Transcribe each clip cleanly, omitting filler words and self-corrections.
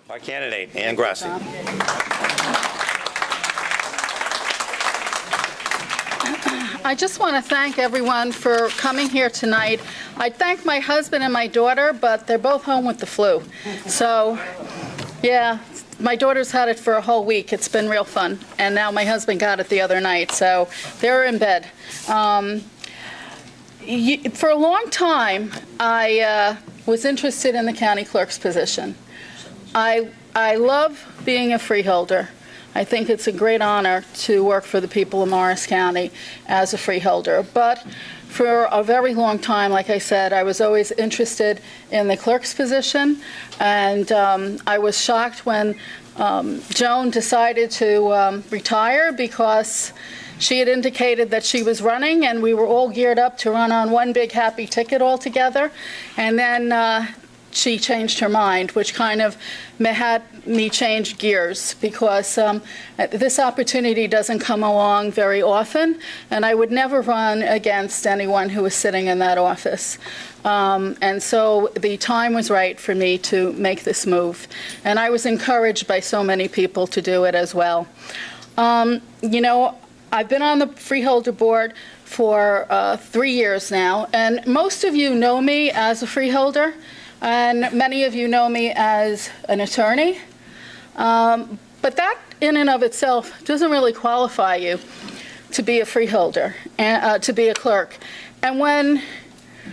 Our candidate, Ann Grossi. I just want to thank everyone for coming here tonight. I thank my husband and my daughter, but they're both home with the flu. So, yeah, my daughter's had it for a whole week. It's been real fun. And now my husband got it the other night, so they're in bed. For a long time, I was interested in the county clerk's position. I love being a freeholder. I think it's a great honor to work for the people of Morris County as a freeholder. But for a very long time, like I said, I was always interested in the clerk's position. And I was shocked when Joan decided to retire because she had indicated that she was running, and we were all geared up to run on one big happy ticket all together. And then she changed her mind, which kind of had me change gears because this opportunity doesn't come along very often, and I would never run against anyone who was sitting in that office. And so the time was right for me to make this move, and I was encouraged by so many people to do it as well. You know, I've been on the Freeholder Board for 3 years now, and most of you know me as a freeholder. And many of you know me as an attorney. But that in and of itself doesn't really qualify you to be a freeholder, and to be a clerk. And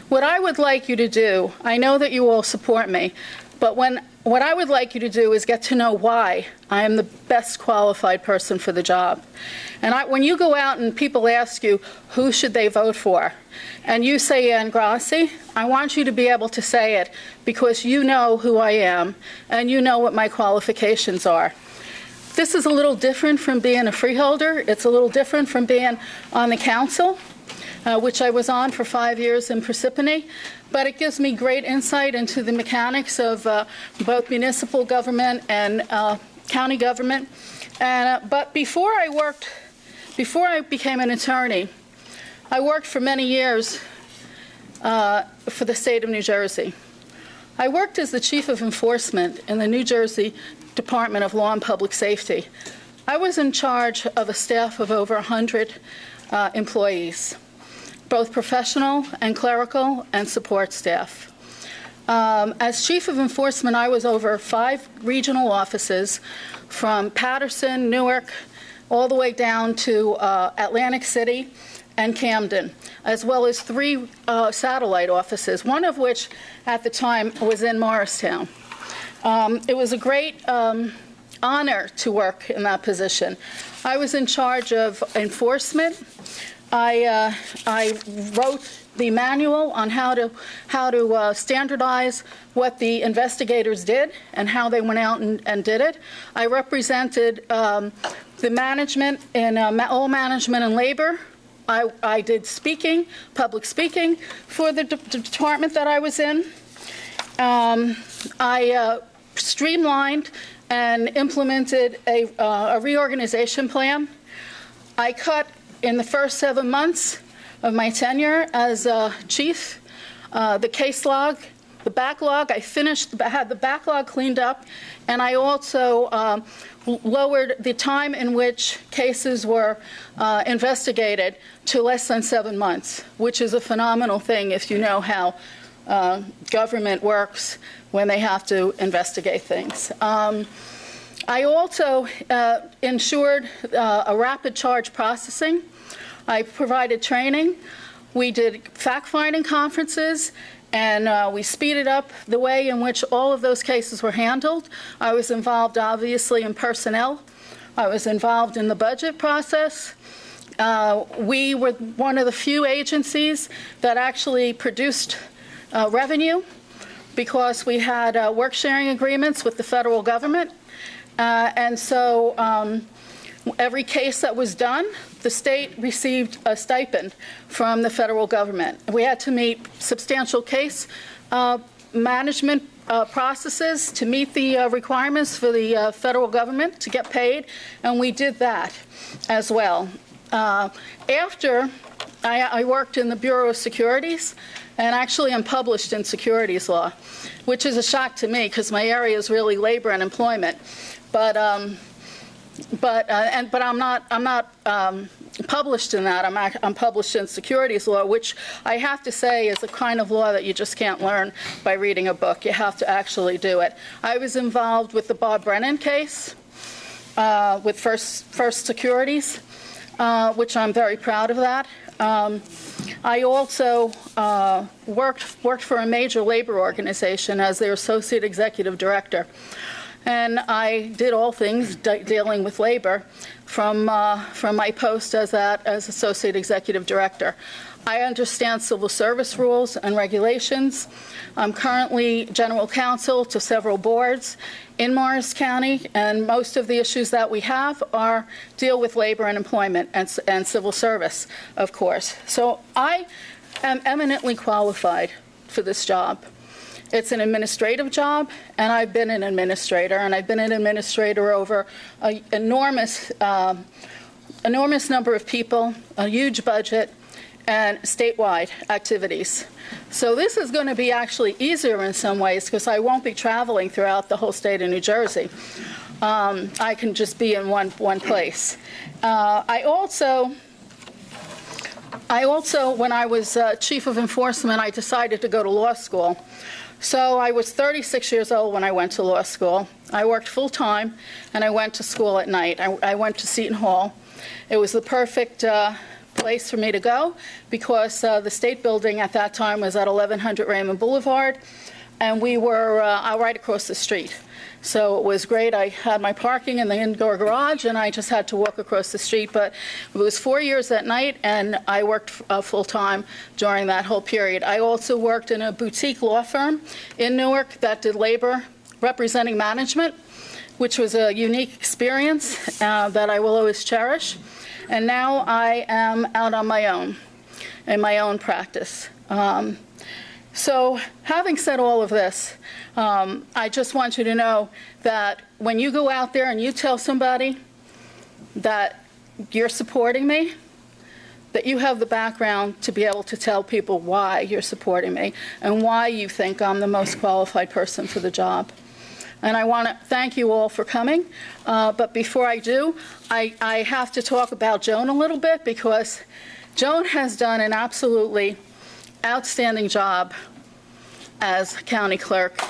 what I would like you to do, I know that you all support me, but what I would like you to do is get to know why I am the best qualified person for the job. And when you go out and people ask you, who should they vote for? And you say Ann Grossi, I want you to be able to say it because you know who I am and you know what my qualifications are. This is a little different from being a freeholder. It's a little different from being on the council, which I was on for 5 years in Parsippany. But it gives me great insight into the mechanics of both municipal government and county government. But before I became an attorney, I worked for many years for the state of New Jersey. I worked as the chief of enforcement in the New Jersey Department of Law and Public Safety. I was in charge of a staff of over 100 employees, both professional and clerical and support staff. As chief of enforcement, I was over 5 regional offices from Paterson, Newark, all the way down to Atlantic City and Camden, as well as 3 satellite offices, one of which at the time was in Morristown. It was a great honor to work in that position. I was in charge of enforcement. I wrote the manual on how to standardize what the investigators did and how they went out and did it. I represented the management in all management and labor. I did speaking, public speaking for the department that I was in. I streamlined and implemented a reorganization plan. I cut in the first 7 months of my tenure as chief the case log, the backlog. I had the backlog cleaned up, and I also lowered the time in which cases were investigated to less than 7 months, which is a phenomenal thing if you know how government works when they have to investigate things. I also ensured a rapid charge processing. I provided training. We did fact-finding conferences, and we speeded up the way in which all of those cases were handled. I was involved, obviously, in personnel. I was involved in the budget process. We were one of the few agencies that actually produced revenue because we had work-sharing agreements with the federal government. And so every case that was done, the state received a stipend from the federal government. We had to meet substantial case management processes to meet the requirements for the federal government to get paid, and we did that as well. After I worked in the Bureau of Securities, and actually I'm published in securities law, which is a shock to me because my area is really labor and employment. But I'm not published in that. I'm published in securities law, which I have to say is a kind of law that you just can't learn by reading a book. You have to actually do it. I was involved with the Bob Brennan case with First Securities, which I'm very proud of that. I also worked for a major labor organization as their associate executive director. And I did all things dealing with labor from my post as associate executive director. I understand civil service rules and regulations. I'm currently general counsel to several boards in Morris County, and most of the issues that we have deal with labor and employment and civil service, of course. So I am eminently qualified for this job. It's an administrative job, and I've been an administrator, and I've been an administrator over an enormous number of people, a huge budget, and statewide activities. So this is going to be actually easier in some ways because I won't be traveling throughout the whole state of New Jersey. I can just be in one place. I also, when I was chief of enforcement, I decided to go to law school. So I was 36 years old when I went to law school. I worked full-time, and I went to school at night. I went to Seton Hall. It was the perfect place for me to go because the state building at that time was at 1100 Raymond Boulevard, and we were right across the street. So it was great. I had my parking in the indoor garage, and I just had to walk across the street. But it was 4 years at night, and I worked full-time during that whole period. I also worked in a boutique law firm in Newark that did labor representing management, which was a unique experience that I will always cherish. And now I am out on my own, in my own practice. So having said all of this, I just want you to know that when you go out there and you tell somebody that you're supporting me, that you have the background to be able to tell people why you're supporting me and why you think I'm the most qualified person for the job. And I want to thank you all for coming. But before I do, I have to talk about Joan a little bit because Joan has done an absolutely outstanding job as county clerk.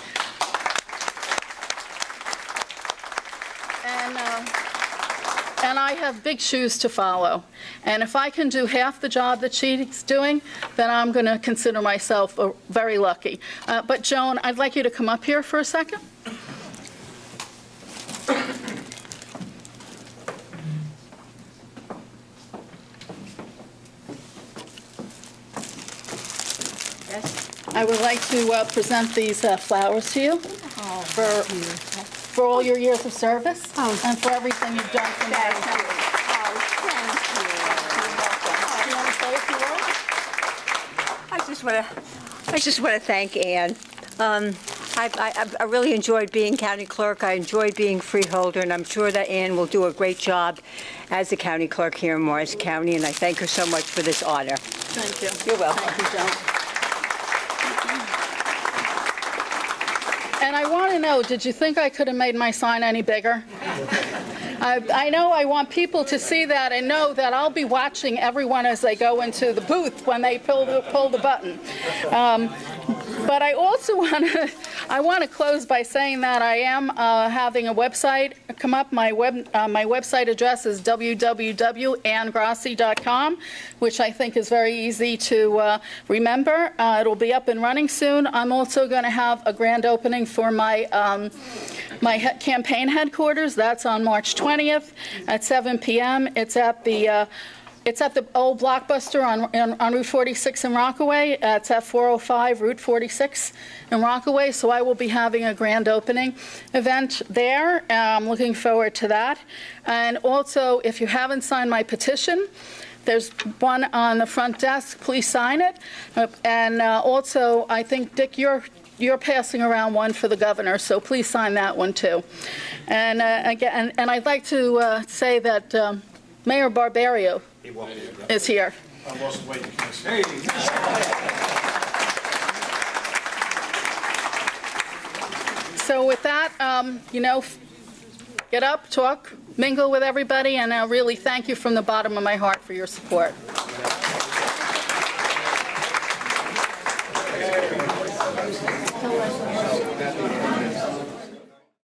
And I have big shoes to follow. And if I can do half the job that she's doing, then I'm going to consider myself very lucky. But Joan, I'd like you to come up here for a second. I would like to present these flowers to you for all your years of service and for everything you've done for me. Do you want to say a few words? I just want to thank Ann. I really enjoyed being county clerk. I enjoyed being freeholder, and I'm sure that Ann will do a great job as the county clerk here in Morris County, and I thank her so much for this honor. Thank you. You're welcome. Thank you, Joan. And I want to know, did you think I could have made my sign any bigger? I know I want people to see that and know that I'll be watching everyone as they go into the booth when they pull the button. But I also want to close by saying that I am having a website come up. My website address is www.anngrossi.com, which I think is very easy to remember. It'll be up and running soon. I'm also going to have a grand opening for my campaign headquarters. That's on March 20th at 7 p.m. It's at the old Blockbuster on Route 46 in Rockaway. It's at 405 Route 46 in Rockaway. So I will be having a grand opening event there. I'm looking forward to that. And also, if you haven't signed my petition, there's one on the front desk. Please sign it. And also, I think, Dick, you're passing around one for the governor, so please sign that one too. And again, and I'd like to say that Mayor Barbario is here. I lost weight. So with that, get up, talk, mingle with everybody, and I really thank you from the bottom of my heart for your support.